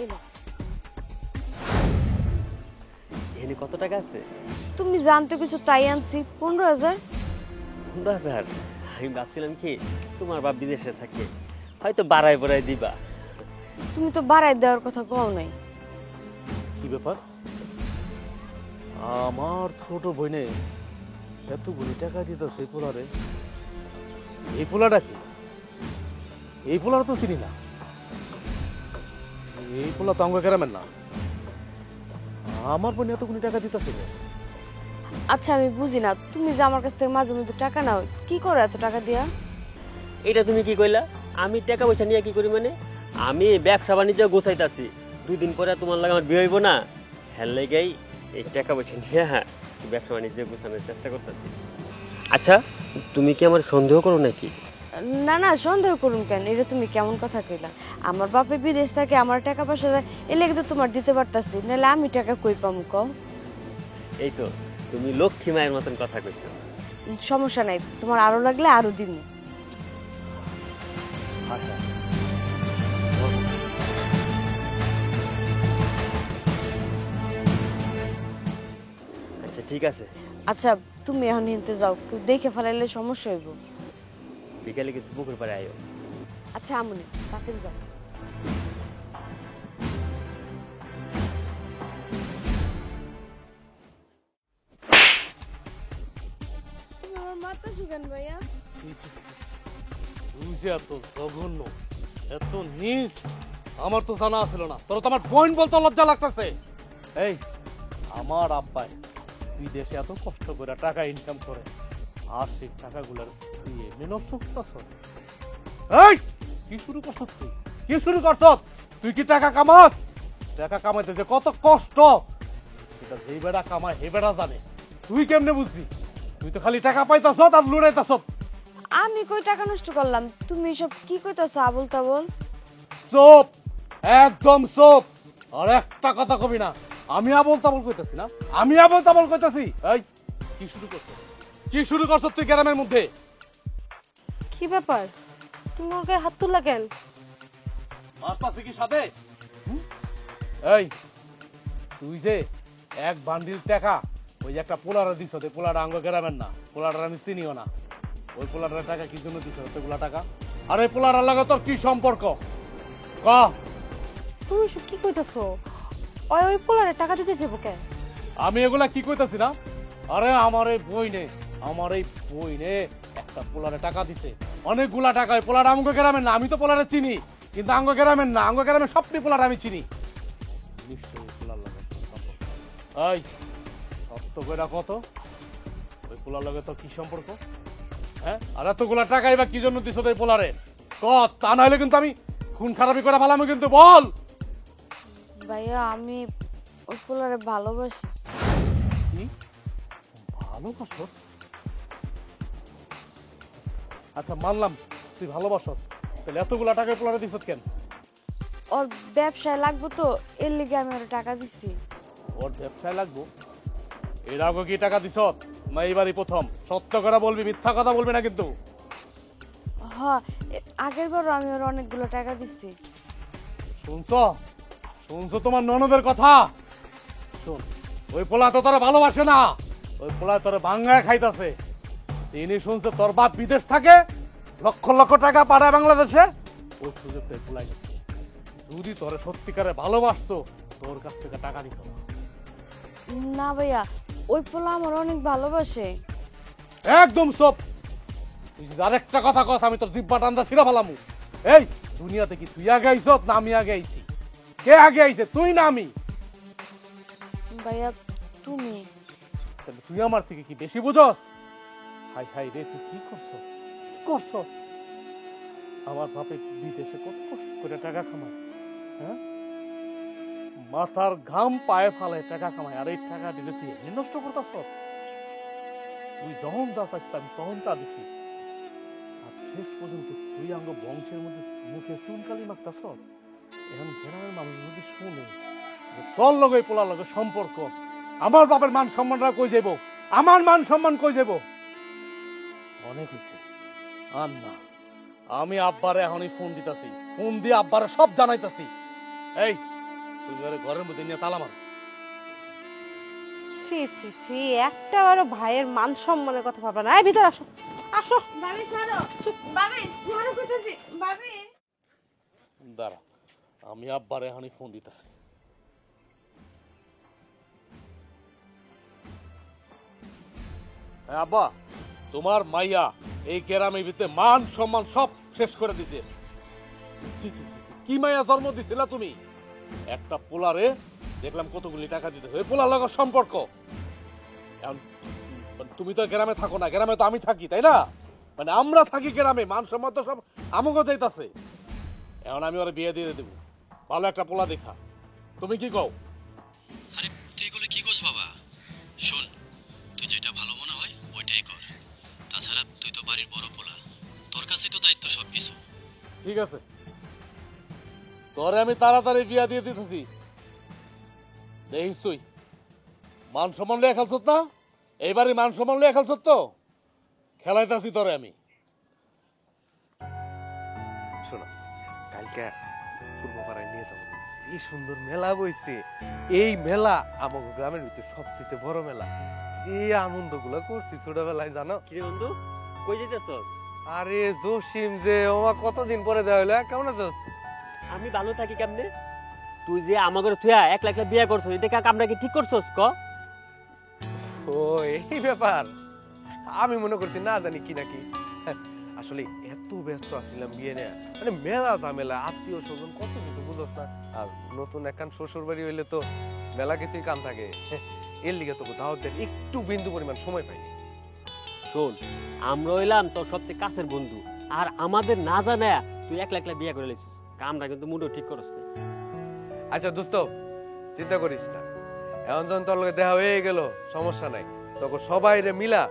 এলো। এখানে কত টাকা আছে? তুমি জানতে কিছু তাই আনছি 15,000। 15,000? আমি ভাবছিলাম কি তোমার বাপ বিদেশে থাকে, হয়তো বাড়ায় বাড়ায় দিবা। তুমি তো বাড়াই দেওয়ার কথা কও নাই। কি ব্যাপার? আমার ছোট বোনে এতগুলি টাকা দিতেছে পোলারে। এই পোলাটা কি? এই পোলার তো চিনি না। এই পোলা তো আমাকে গ্রামের না। আমার বোন এতগুলি টাকা দিতেছে। আচ্ছা আমি বুঝি না, তুমি যে আমার কাছ থেকে মাঝে মধ্যে টাকা নাও, কি করো এত টাকা দিয়া? এটা তুমি কি কইলা? আমি টাকা পয়সা নিয়ে কি করি মানে? আমি ব্যবসা বাণিজ্য গোছাইতাছি, 2 দিন পরে তোমার লাগে আমার বিয়ে হইব না, হেল লেগেই এই টাকা পয়সা নিয়ে ব্যবসা বাণিজ্য গোছানোর চেষ্টা করতেছি। আচ্ছা, তুমি কি আমার সন্দেহ করো নাকি? না না, সন্দেহ করুন কেন? এটা তুমি কেমন কথা কইলা? আমার বাপে বিদেশ থাকে, আমার টাকা পয়সা দেয়, এ লেগে তো তোমার দিতে পারতাছি, নাহলে আমি টাকা কই পামু কও? এই তো তুমি লক্ষ্মী মায়ের মতন কথা কইছো। সমস্যা নাই, তোমার আরো লাগলে আরো দিমু। আচ্ছা আচ্ছা ঠিক আছে, আচ্ছা তুমি এখন হিনতে যাও, কেউ দেখে ফেলাইলে সমস্যা হইব। বিকালে কিন্তু পুকুর পাড়ে আয়ো। আচ্ছা আমুনি, তাড়াতাড়ি যাও। আমার মাথা শুকান ভাইয়া। তুই যে এত জঘন্য, এত নিচ, আমার তো জানা ছিল না। তোর তো আমার বোন বলতে লজ্জা লাগতেছে। এই আমার আব্বাই বিদেশে এত কষ্ট করে টাকা ইনকাম করে, আর সেই টাকাগুলোর তুই এমনি নষ্ট করতেছ। এই কি শুরু করছ? তুই কি শুরু করছ? তুই কি টাকা কামাস? টাকা কামাইতে যে কত কষ্ট এটা যেই বেড়া কামায় হে বেড়া জানে। তুই কেমনে বুঝবি? তুই তো খালি টাকা পাইতাছ আর লুড়াইতাছ। আমি কই টাকা নষ্ট করলাম? তুমি এসব কি কইতাছো আবল তাবল? চুপ, একদম চুপ। আর একটা কথা কবি না। আমি আবল তাবল কইতাছি না, আমি আবল তাবল কইতাছি। এই কি শুরু করছ? কি শুরু করছ তুই গ্রামের মধ্যে? কি ব্যাপার, তুমি ওর গায়ে হাত তুললা কেন? মারতাছে কি সাথে? এই তুই যে এক বান্ডিল টাকা ওই যে একটা পোলারে দিছ, ওই পোলাটা আঙ্গ গ্রামের না, পোলাটার আমি চিনিও না। ওই পোলাটার টাকা কি জন্য দিছ? ওইগুলা টাকা আর ওই পোলাটার লাগে তোর কি সম্পর্ক? ক। তুমি সব কি কইতাছো? ওই ওই পোলারে টাকা দিতে যাবো কেন? আমি এগুলা কি কইতাছি না? আরে আমার এই বইনে একটা পোলারে টাকা দিছে, অনেকগুলা টাকা। ওই পোলাটা আঙ্গ গ্রামের না, আমি তো পোলারে চিনি, কিন্তু আঙ্গ গ্রামের না। আঙ্গ গ্রামের সবটি পোলার আমি চিনি। নিশ্চয়ই পোলার লাগে সম্পর্ক। এই সত্য কইরা কত, ওই পোলার লগে তো কি সম্পর্ক? হ্যাঁ, আর এতগুলা টাকা এবার কি জন্য দিছ ওই পোলারে? কত, তা নাহলে কিন্তু আমি খুন খারাপি করে ফেলাম। কিন্তু বল। ভাইয়া আমি ওই পোলারে ভালোবাসি। কি ভালোবাসো? আচ্ছা মানলাম তুই ভালোবাসো, তাহলে এতগুলা টাকা পোলারে দিছ কেন? ওর ব্যবসায় লাগবো তো, এর লিগে আমি ওর টাকা দিছি। ওর ব্যবসায় লাগবো? এর আগে কি টাকা দিছ না এইবারই প্রথম? সত্য করে বলবি, মিথ্যা কথা বলবি না কিন্তু। হ্যাঁ, আগের বারও আমি ওর অনেকগুলো টাকা দিছি। শুনছো? শুনছো তোমার ননদের কথা? শোন, ওই পোলা তো তোরা ভালোবাসে না, ওই পোলা তোর ভাঙ্গায় খাইতাছে। তিনি শুনছে তোর বাপ বিদেশ থাকে, লক্ষ লক্ষ টাকা পাঠায় বাংলাদেশে, ওই সুযোগ তোর পোলাই গেছে। যদি তোর সত্যিকারে ভালোবাসতো তোর কাছ থেকে টাকা নিত না। না ভাইয়া, ওই পোলা আমার অনেক ভালোবাসে। একদম সব। তুই যদি আরেকটা কথা কথা আমি তোর জিব্বা টান্দা ছিঁড়া ফেলামু। এই দুনিয়াতে কি তুই আগে আইছ না আমি আগে আইছি? কে আগে আইছে, তুই না আমি? ভাইয়া তুমি। তাহলে তুই আমার থেকে কি বেশি বুঝস? হাই হাই রে, তুই কি করছো? কি করছো? আমার বাপে বিদেশে কত কষ্ট করে টাকা কামায়, হ্যাঁ, মাথার ঘাম পায়ে ফালায় টাকা কামায়, আর এই টাকা দিলে তুই এমনি নষ্ট করতেছ? তুই যখন যা চাইছিস আমি তখন তা দিছি, আর শেষ পর্যন্ত তুই আঙ্গ বংশের মধ্যে মুখে চুনকালি মারতেছ। এখন গ্রামের মানুষ যদি শুনে যে তোর লগে পোলার লগে সম্পর্ক, আমার বাপের মান সম্মানটা কই যাব? আমার মান সম্মান কই যাব? অনেক হয়েছে। আর না, আমি আব্বারে এখনই ফোন দিতেছি, ফোন দিয়ে আব্বারে সব জানাইতেছি। এই তুই ওরে ঘরের মধ্যে নিয়ে তালা মার। ছি ছি ছি, একটা বারো ভাইয়ের মান সম্মানের কথা ভাবলা না। এই ভিতর আসো, আসো। ভাবি ছাড়ো, চুপ। ভাবি ছাড়ো কইতাছি। ভাবি দাঁড়া, আমি আব্বারে হানি ফোন দিতেছি। হ্যাঁ আব্বা, তোমার মাইয়া এই গ্রামের ভিতরে মান সম্মান সব শেষ করে দিছে। ছি, ছি, ছি, ছি, কি মাইয়া জন্ম দিছিলা তুমি? একটা পোলারে দেখলাম কতগুলি টাকা দিতে হয়, পোলার লগের সম্পর্ক। এখন তুমি তো গ্রামে থাকো না, গ্রামে তো আমি থাকি, তাই না? মানে আমরা থাকি গ্রামে, মান সম্মান তো সব আমাকে যাইতাছে। এখন আমি ওরা বিয়ে দিয়ে দেবো, ভালো একটা পোলা দেখা। তুমি কি কও? আরে তুই এগুলো কি করছ বাবা? শোন, তুই যেটা ভালো মনে হয় ওইটাই কর। তাছাড়া তুই তো বাড়ির বড় পোলা, তোর কাছে তো দায়িত্ব সবকিছু। ঠিক আছে, তোরে আমি তাড়াতাড়ি বিয়া দিয়ে দিতেছি। দেখিস তুই মান সম্মান লিয়ে খেলছ না, এইবারই মান সম্মান লিয়ে খেলছ তো, খেলাইতাছি তোরে আমি। শোনো, কালকে পূর্বপাড়ায় নিয়ে যাবো। যে সুন্দর মেলা বইছে, এই মেলা আমার গ্রামের ভিতরে সবচেয়ে বড় মেলা। যে আনন্দ গুলো করছি ছোটবেলায় জানো। কিরে বন্ধু, কই যাইতেছস? আরে জসিম যে ওমা কতদিন পরে দেওয়া হইলো, কেমন আছোস? আমি ভালো থাকি কেমনে? তুই যে আমাকে থুয়া এক লাখ বিয়ে করছো, এটা আমরা কি ঠিক করছস ক? ও এই ব্যাপার, আমি মনে করছি না জানি কি নাকি। আসলে এত ব্যস্ত আছিলাম বিয়ে নিয়ে, মানে মেলা ঝামেলা, আত্মীয় স্বজন কত কিছু বুঝোস না। আর নতুন একখান শ্বশুর বাড়ি হইলে তো মেলা কিছুই কাম থাকে। এর লিগে তোকে দাওয়াত দেন একটু বিন্দু পরিমাণ সময় পাইনি। শোন, আমরা হইলাম তোর সবচেয়ে কাছের বন্ধু, আর আমাদের না জানায়া তুই এক লাখ বিয়ে করে লেছিস, কামটা কিন্তু মুডও ঠিক করস না। আচ্ছা দোস্ত, চিন্তা করিস না, এখন যখন তোর লগে দেখা হয়ে গেল সমস্যা নাই, তখন সবাই রে মিলা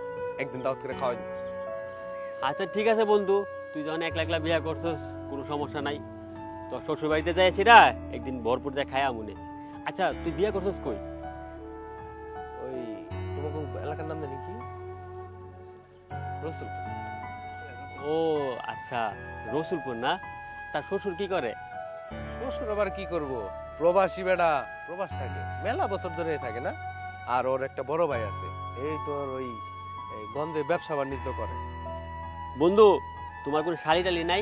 একদিন দাওয়াত করে খাওয়াই। আচ্ছা ঠিক আছে বন্ধু, তুই যখন এক লাখ বিয়ে করছস কোনো সমস্যা নাই, তোর শ্বশুর বাড়িতে যায় সেটা একদিন ভরপুর যায় খায়া মনে। আচ্ছা তুই বিয়ে করছস কই? ওই তোমাকে এলাকার নাম জানি কি, রসুল। ও আচ্ছা, রসুলপুর না? তার শ্বশুর কি করে? শ্বশুর আবার কি করব, প্রবাসী বেড়া, প্রবাস থাকে, মেলা বছর ধরে থাকে না। আর ওর একটা বড় ভাই আছে, এই তোর ওই গঞ্জে ব্যবসা বাণিজ্য করে। বন্ধু, তোমার কোনো শাড়ি টালি নাই?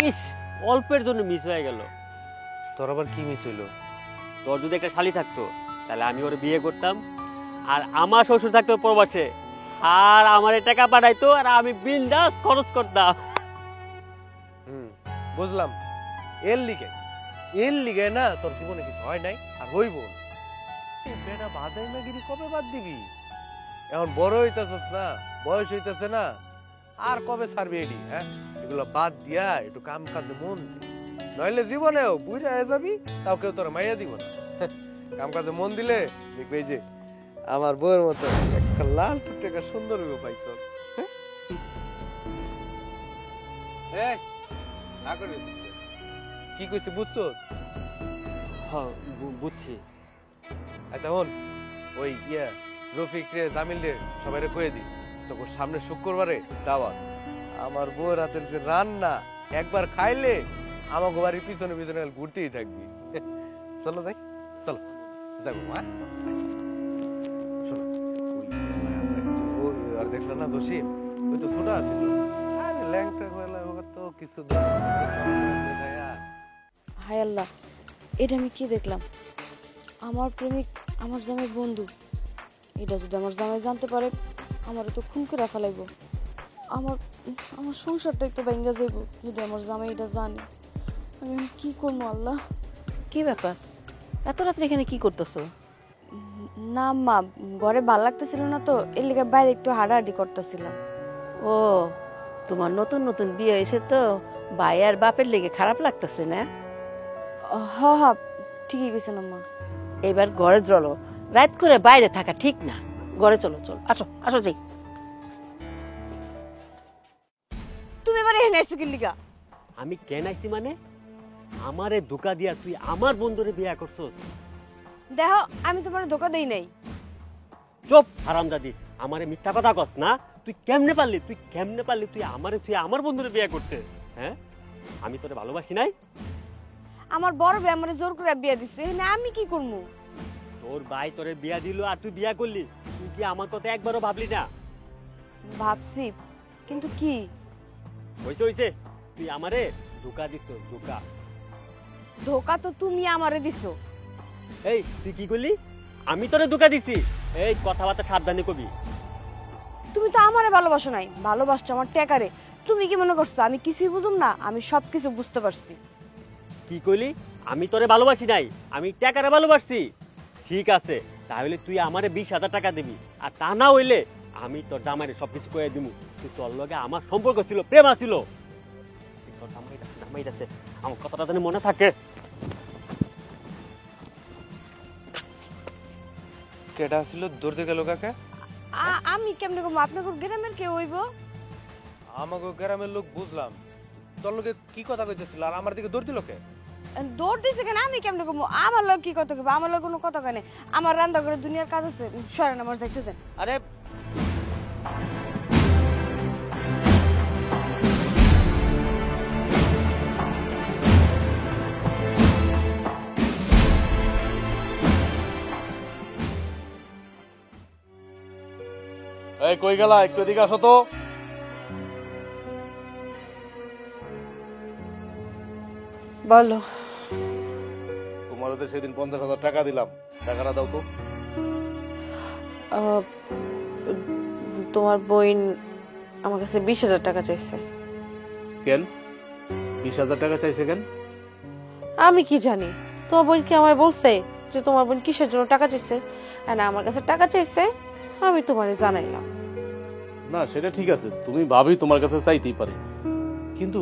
ইস, অল্পের জন্য মিস হয়ে গেল। তোর আবার কি মিস হইলো? তোর যদি একটা শালি থাকতো তাহলে আমি ওর বিয়ে করতাম, আর আমার শ্বশুর থাকতো প্রবাসে, আর আমার টাকা পাঠাইতো, আর আমি বিন্দাস খরচ করতাম। বুঝলাম, এর লিগে না তোর জীবনে কিছু হয় নাই আর হইব না। এই বেটা বাদাই মাগিরি কবে বাদ দিবি? এখন বড় হইতাছস না, বয়স হইতাছে না, আর কবে ছাড়বি এডি? হ্যাঁ, এগুলো বাদ দিয়া একটু কাম কাজে মন দে, নইলে জীবনেও বুইরা হয়ে যাবি, তাও কেউ তোর মাইয়া দিব না। কাম কাজে মন দিলে দেখবে যে আমার বউয়ের মতো একটা লাল টুকটাকা সুন্দর হইব পাইছ। এই না করবি, কি কইছি বুঝছস? হ্যাঁ বুঝছি। আচ্ছা হন, ওই রফিক রে, জামিল রে সবাই কয়ে দিস তোর সামনে শুক্রবারে দাওয়াত। আমার বউয়ের হাতের যে রান্না একবার খাইলে আমাকে বাড়ির পিছনে পিছনে ঘুরতেই থাকবি। চলো যাই, চলো যাবো। শোনো, আর দেখলো না জসিম, ওই তো ছোট আছিল, ল্যাংটা তো কিছু হায় আল্লাহ, এটা আমি কি দেখলাম? আমার প্রেমিক আমার জামাই বন্ধু, এটা যদি আমার জামাই জানতে পারে আমারও তো খুন করে ফেলাইব। আমার আমার সংসারটাই তো ভেঙে যাইব যদি আমার জামাই এটা জানে। আমি এখন কি করবো আল্লাহ? কি ব্যাপার, এত রাত্রে এখানে কি করতেছো? না মা, ঘরে ভাল লাগতেছিল না তো, এর লেগে বাইরে একটু হাঁটাহাঁটি করতেছিলাম। ও, তোমার নতুন নতুন বিয়ে হয়েছে তো ভাই আর বাপের লেগে খারাপ লাগতেছে না? হ হ, ঠিকই কইছেন আম্মা। এবার ঘরে চলো, রাত করে বাইরে থাকা ঠিক না, ঘরে চলো, চলো আসো, আসো যাই। তুমি এবারে এখানে এসে কি লিগা? আমি কেন আইছি মানে, আমারে ধোকা দিয়া তুই আমার বন্ধুরে বিয়ে করছস? দেখো, আমি তোমার ধোকা দেই নাই। চুপ হারামজাদি, আমারে মিথ্যা কথা কস না। তুই কেমনে পারলি তুই আমারে তুই আমার বন্ধুরে বিয়ে করতে? হ্যাঁ, আমি তোরে ভালোবাসি নাই? আমার বড় ভাই আমার জোর করে বিয়ে দিছে না আমি কি করবো? তোর ভাই তোরে বিয়া দিল আর তুই বিয়া করলি, তুই কি আমার কথা একবারও ভাবলি না? ভাবছি, কিন্তু কি? হইছে হইছে, তুই আমারে ধোকা দিস, ধোকা। ধোকা তো তুমি আমারে দিছো। এই তুই কি করলি? আমি তোরে ধোকা দিছি? এই কথাবার্তা সাবধানে কবি। তুমি তো আমারে ভালোবাসো নাই, ভালোবাসছো আমার টেকারে। তুমি কি মনে করছো আমি কিছুই বুঝুম না? আমি সবকিছু বুঝতে পারছি। কি কইলি? আমি তোরে ভালোবাসি নাই, আমি টাকারে ভালোবাসছি। ঠিক আছে, তাহলে তুই আমারে 20,000 টাকা দিবি, আর তা না হইলে আমি তোর জামাইরে সবকিছু কয়ে দিমু। তুই তোর লগে আমার সম্পর্ক ছিল, প্রেম ছিল। তোর জামাই আছে, আমার কথাটা জানি মনে থাকে। কেডা ছিল দৌড়তে গেল কাকা? আমি কেমনে কম? আপনাকে গ্রামের কেউ হইব? আমাকে গ্রামের লোক বুঝলাম, তোর লোকে কি কথা কইতেছিল আর আমার দিকে দৌড় দিল কে? দৌড় দিছে কেন? আমি কেমনে কম? আমার লোক কি কথা কইব? আমার লোক কোনো কথা কয় না। আমার রান্না করে দুনিয়ার কাজ আছে, সরেন আমার দেখতে দেন। আরে এই কই গেলা? একটু এদিকে আসো তো। বলো। তোমার তো সেদিন 50,000 টাকা দিলাম, টাকাটা দাও তো। তোমার বোন আমার কাছে 20,000 টাকা চাইছে। কেন 20,000 টাকা চাইছে কেন? আমি কি জানি? তোমার বোন কি আমায় বলছে যে তোমার বোন কিসের জন্য টাকা চাইছে? না, আমার কাছে টাকা চাইছে, আমি তোমারে জানাইলাম। না সেটা ঠিক আছে, তুমি ভাবি তোমার কাছে চাইতেই পারে, কিন্তু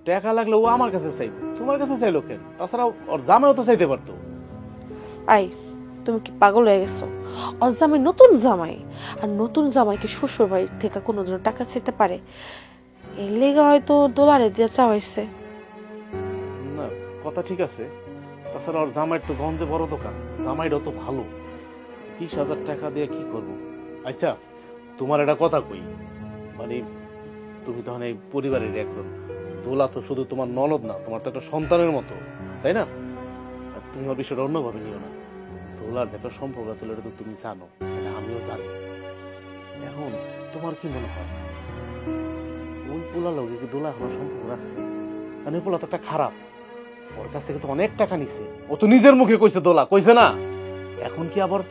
টাকা লাগলে ও আমার কাছে চাইবে, তোমার কাছে চাইলো কেন? তাছাড়া ওর জামাইও তো চাইতে পারতো। আই, তুমি কি পাগল হয়ে গেছো? ওর জামাই নতুন জামাই, আর নতুন জামাইকে শ্বশুর বাড়ি থেকে কোনোদিনও টাকা চাইতে পারে? এর লেগে হয়তো ডলারে দিয়ে চা হয়েছে। না কথা ঠিক আছে, তাছাড়া ওর জামাইয়ের তো গঞ্জে বড় দোকান, জামাইটাও তো ভালো, 20,000 টাকা দিয়ে কি করব? আচ্ছা তোমার একটা কথা কই, মানে তুমি তখন এই পরিবারের একজন, দোলা তো শুধু তোমার ননদ না, তোমার তো একটা সন্তানের মতো, তাই না? আর তুমি আমার বিষয়টা অন্যভাবে নিও না। দোলার যে একটা সম্পর্ক ছিল এটা তো তুমি জানো, এটা আমিও জানি। এখন তোমার কি মনে হয় ওই পোলার লগে কি দোলা এখনো সম্পর্ক রাখছে? কারণ ওই পোলা তো একটা খারাপ, ওর কাছ থেকে তো অনেক টাকা নিছে, ও তো নিজের মুখে কইছে, দোলা কইছে না? এখন কি আবার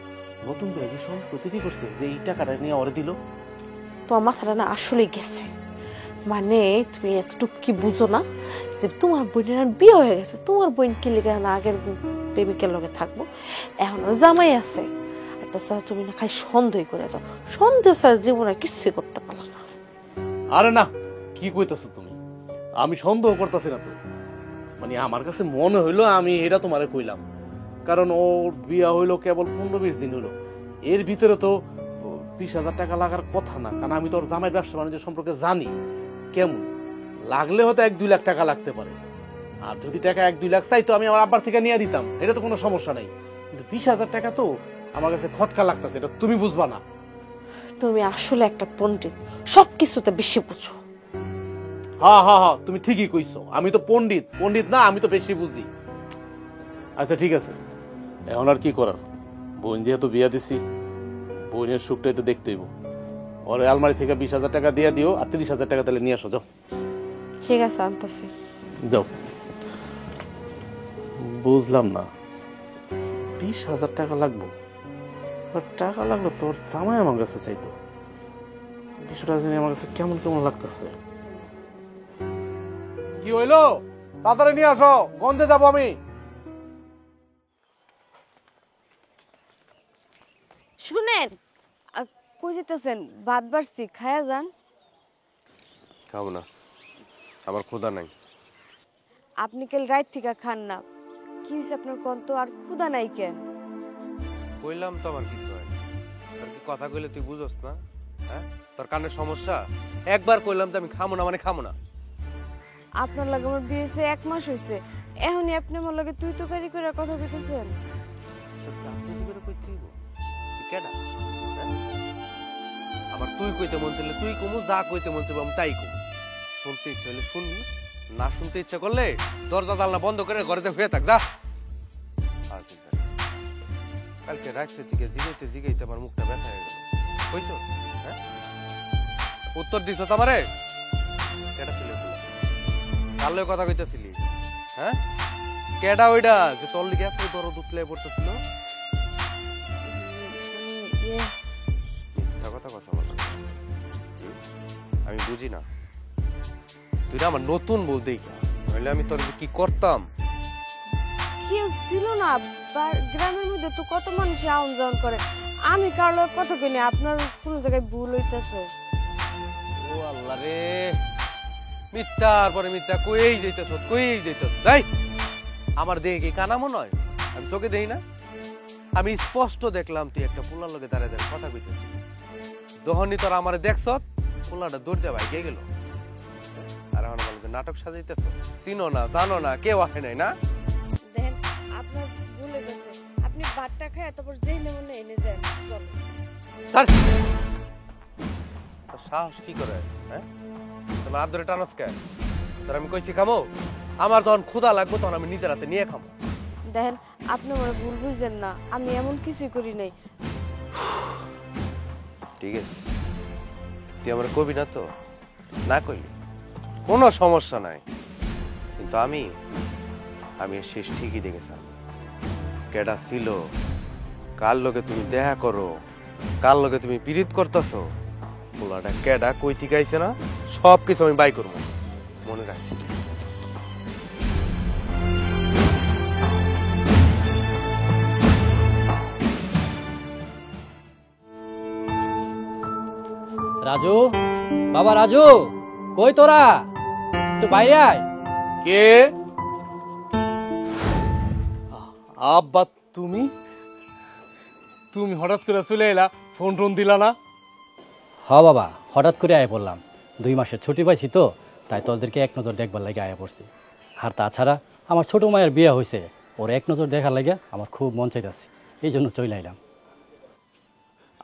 নতুন করে কি প্রতিটি করছে যে এই টাকাটা নিয়ে ওরে দিল? তোমার মাথাটা না আসলেই গেছে। মানে তুমি এতটুকু কি বুঝো না যে তোমার বোনের আর বিয়ে হয়ে গেছে? তোমার বোন কি লেগে না আগের প্রেমিকের লগে থাকবো? এখন আর জামাই আছে, আর তাছাড়া তুমি না খালি সন্দেহ করে যাও, সন্দেহ ছাড়া জীবনে কিছুই করতে পারলো না। আরে না, কি কইতাছো তুমি? আমি সন্দেহ করতেছি না তো, মানে আমার কাছে মনে হইলো আমি এটা তোমারে কইলাম, কারণ ওর বিয়া হইলো কেবল 15-20 দিন হইলো, এর ভিতরে তো 20,000 টাকা লাগার কথা না, কারণ আমি তো ওর জামাই ব্যবসা বাণিজ্য সম্পর্কে জানি কেমন, লাগলে হয়তো 1-2 লাখ টাকা লাগতে পারে, আর যদি টাকা 1-2 লাখ চাই তো আমি আমার আব্বার থেকে নিয়ে দিতাম, এটা তো কোনো সমস্যা নাই, কিন্তু 20,000 টাকা তো আমার কাছে খটকা লাগতেছে, এটা তুমি বুঝবা না। তুমি আসলে একটা পণ্ডিত, সবকিছুতে বেশি বুঝো। হ্যাঁ হ্যাঁ হ্যাঁ, তুমি ঠিকই কইছো, আমি তো পণ্ডিত, পণ্ডিত না, আমি তো বেশি বুঝি। আচ্ছা ঠিক আছে, এখন আর কি করার, বোন যেহেতু বিয়া দিছি, বোনের সুখটাই তো দেখতেইব। ওর আলমারি থেকে 20,000 টাকা দিয়ে দিও, আর 30,000 টাকা তাহলে নিয়ে আসো, যাও। ঠিক আছে, আনতাছি। যাও। বুঝলাম না, 20,000 টাকা লাগবো, টাকা লাগলো তোর জামাই আমার কাছে চাইতো, বিষয়টা জানি আমার কাছে কেমন কেমন লাগতেছে। কি হইলো? তাড়াতাড়ি নিয়ে আসো, গঞ্জে যাবো আমি। শুনেন, কই যেতেছেন? ভাত বাড়ছি, খায়া যান। খাবো না, আমার ক্ষুধা নাই। আপনি কাল রাত থেকে খান না, কি হয়েছে আপনার? কন্ত আর ক্ষুধা নাই কেন? কইলাম তো আমার কিছু হয় না। তোর কি কথা কইলে তুই বুঝোস না? হ্যাঁ, তোর কানের সমস্যা? একবার কইলাম তো আমি খামো না মানে খামো না। আপনার লাগে আমার বিয়ে হয়েছে 1 মাস হয়েছে, এখনই আপনি আমার লাগে তুই তো কারি করে কথা বলতেছেন। আবার তুই কইতে মন চাইলে তুই কমু, যা কইতে মন চাইবে আমি তাই কমু। শুনতে ইচ্ছে হলে শুনবি, না শুনতে ইচ্ছা করলে দরজা জানলা বন্ধ করে ঘরে হয়ে থাক যা। কালকে রাত্রে থেকে জিগাইতে জিগাইতে আমার মুখটা ব্যথা হয়ে গেল, বুঝছো? হ্যাঁ, উত্তর দিছ তো আমারে? কেডা ছিল কার লগে কথা কইতেছিলি? হ্যাঁ, কেডা ওইটা যে তোর লিগে এত দরদ উতলে পড়তেছিল? মিথ্যা কথা কথা বলা আমি বুঝি না। তুই না আমার নতুন বউ দেখা, নইলে আমি তোর কি করতাম? কেউ ছিল না, গ্রামের মধ্যে তো কত মানুষ আউন যাওয়ান করে, আমি কার লগে কথা কইনি, আপনার কোন জায়গায় ভুল হইতেছে। ও আল্লাহ রে, মিথ্যার পরে মিথ্যা কইই যাইতেছ, কইই যাইতেছ। তাই আমার দেহে কি কানা মনে হয়? আমি চোখে দেই না? আমি স্পষ্ট দেখলাম তুই একটা পোলার লগে দাঁড়ায় দাঁড়ায় কথা কইতেছিস। যখনই তোর আমারে দেখছ, পোলাটা দৌড় দিয়ে ভাইকে গেল। আর এখন আমার নাটক সাজাইতেছ, চিনো না, জানো না, কেউ আসে নাই না? দেখেন আপনার ভুল হইতেছে, আপনি বাটটা খায় তারপর যেইনে মনে এনে যায়। চল স্যার, তোর সাহস কি করে? হ্যাঁ, তোমার হাত ধরে টানস কে? তোর আমি কইছি খামো? আমার যখন ক্ষুধা লাগবে তখন আমি নিজের হাতে নিয়ে খামো। দেখেন আপনি আমার ভুল বুঝছেন না, আমি এমন কিছুই করি নাই। ঠিক আছে, তুই আমার কবি না তো, না কইলি কোনো সমস্যা নাই, কিন্তু আমি শেষ ঠিকই দেখেছিলাম কেডা ছিল, কার লগে তুমি দেখা করো, কার লগে তুমি পীড়িত করতেছ, পোলাটা কেডা কই থেকে আইছে না, সব কিছু আমি বাই করবো, মনে রাখিস। রাজু, বাবা রাজু, কই তোরা? তুই বাইরে আয়। কে? আব্বা তুমি? তুমি হঠাৎ করে চলে এলা, ফোন টোন দিলা না? হ বাবা, হঠাৎ করে আয় পড়লাম, 2 মাসের ছুটি পাইছি তো, তাই তোদেরকে এক নজর দেখবার লাগে আয়া পড়ছি। আর তাছাড়া আমার ছোট মায়ের বিয়ে হয়েছে, ওর এক নজর দেখার লাগে আমার খুব মন চাইতেছে, এই জন্য চলে আইলাম।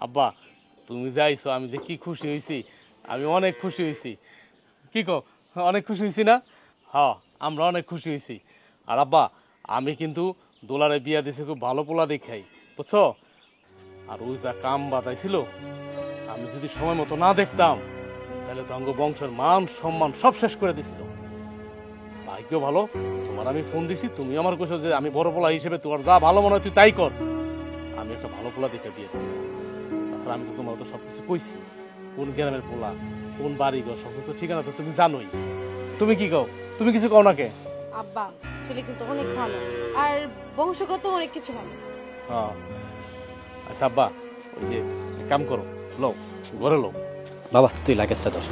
আব্বা তুমি যাইছো, আমি যে কি খুশি হয়েছি, আমি অনেক খুশি হয়েছি। কি কো, অনেক খুশি হয়েছি না? হ্যাঁ, আমরা অনেক খুশি হয়েছি। আর আব্বা, আমি কিন্তু দোলারে বিয়া দিছি খুব ভালো পোলা দেখাই, বুঝছো? আর ওই যা কাম বাতাইছিল, আমি যদি সময় মতো না দেখতাম তাহলে তো অঙ্গ বংশের মান সম্মান সব শেষ করে দিছিল। ভাগ্য ভালো, তোমার আমি ফোন দিছি, তুমি আমার কইছো যে আমি বড় পোলা হিসেবে তোমার যা ভালো মনে হয় তুই তাই কর। আমি একটা ভালো পোলা দেখে বিয়ে দিচ্ছি। তাছাড়া আমি তো তোমার তো সবকিছু কইছি, কোন গ্রামের পোলা, কোন বাড়ি ঘর, সবকিছু ঠিকানা তো তুমি জানোই। তুমি কি কও? তুমি কিছু কও না কে? আব্বা ছেলে কিন্তু অনেক ভালো, আর বংশগত অনেক কিছু ভালো। হ্যাঁ, আচ্ছা আব্বা, ওই যে এক কাম করো, লো ঘরে লো। বাবা তুই লাগেজটা ধর।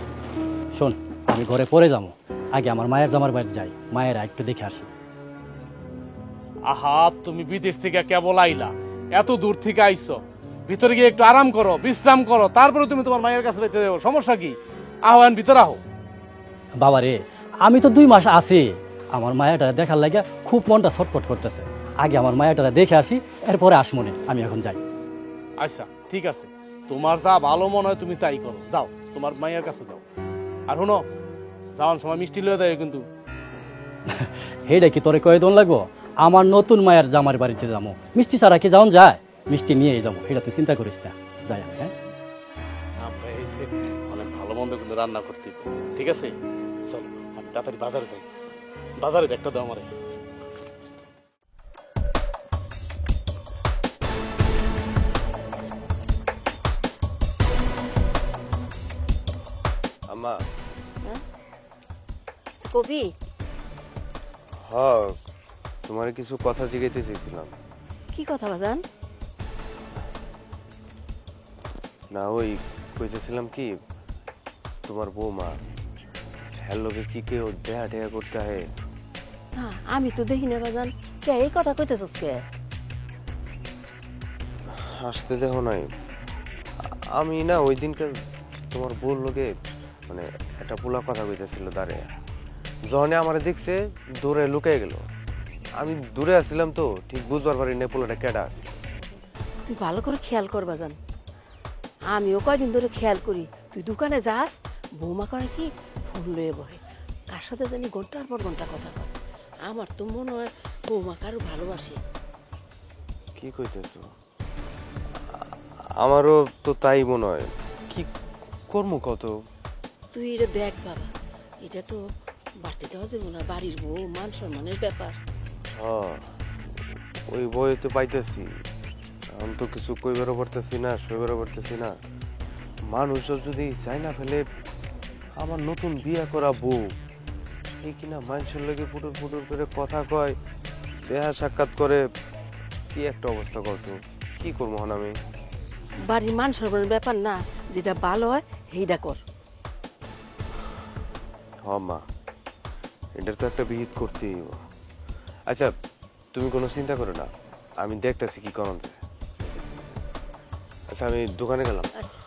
শোন, আমি ঘরে পরে যাবো, আগে আমার মায়ের জামার বাড়ি যাই, মায়ের একটু দেখে আসি। আহা, তুমি বিদেশ থেকে কেবল আইলা, এত দূর থেকে আইছো, ভিতরে গিয়ে একটু আরাম করো, বিশ্রাম করো, তারপরে তুমি তোমার মায়ের কাছে যেতে যাও, সমস্যা কি? আহ্বান ভিতরে আহো। বাবা রে, আমি তো 2 মাস আছি, আমার মায়াটা দেখার লাগে খুব মনটা ছটফট করতেছে, আগে আমার মায়াটা দেখে আসি, এরপরে আসমনে, আমি এখন যাই। আচ্ছা ঠিক আছে, তোমার যা ভালো মনে হয় তুমি তাই করো, যাও তোমার মায়ের কাছে যাও। আর শোনো, যাওয়ার সময় মিষ্টি লয়ে যায় কিন্তু। হেইটা কি তোরে কয়ে দন লাগবো? আমার নতুন মায়ের জামার বাড়িতে যাবো, মিষ্টি ছাড়া কি যাওন যায়? মিষ্টি নিয়েই যাবো, এটা তুই চিন্তা করিস না, যাই আমি। হ্যাঁ, আমরা এই যে অনেক ভালো মন্দ কিন্তু রান্না করতে, ঠিক আছে? চলো আমি তাড়াতাড়ি বাজারে যাই, বাজারে ব্যাগটা দাও আমারে। আম্মা, কবি হ্যাঁ, তোমার কিছু কথা জিজ্ঞাসা চেয়েছিলাম। কি কথা বাজান? না, ওই কইতেছিলাম কি, তোমার বৌমা হ্যালোকে কি কেউ দেহা টেহা করতে হয়? না, আমি তো দেখি না বাজান, কে এই কথা কইতেছস কে? আসতে দেখো নাই, আমি না ওই দিনকে তোমার বউর লোকে মানে একটা পোলা কথা কইতেছিল দাঁড়ে, যখন আমার দেখছে দূরে লুকিয়ে গেল, আমি দূরে আসছিলাম তো ঠিক বুঝবার পারি না পোলাটা কেডা আছে। তুই ভালো করে খেয়াল কর বাজান, আমিও কয়দিন ধরে খেয়াল করি, তুই দোকানে যাস, বৌমা করে কি ফোন লয়ে বহে, কার সাথে জানি ঘন্টার পর ঘন্টা কথা কয়। আমার তো মনে হয় বৌমা কারো ভালোবাসে। কি কইতেছো? আমারও তো তাই মনে হয়। কি কর্ম কত? তুই এটা দেখ বাবা, এটা তো বাড়তে দেওয়া যাবো না, বাড়ির বউ, মান সম্মানের ব্যাপার। ওই বই তো পাইতেছি, আমি তো কিছু কইবারও পারতেছি না, সইবারও পারতেছি না। মানুষ যদি চাই না ফেলে আমার নতুন বিয়ে করা বউ এই কিনা মানুষের লগে পুটুর পুটুর করে কথা কয়, দেখা সাক্ষাৎ করে, কি একটা অবস্থা করতো। কি করবো হন আমি? বাড়ির মান সম্মানের ব্যাপার না, যেটা ভালো হয় সেইটা কর। হ মা, এটার তো একটা বিহিত করতেই হইব। আচ্ছা তুমি কোনো চিন্তা করো না, আমি দেখতেছি কি করান যায়। আচ্ছা আমি দোকানে গেলাম। আচ্ছা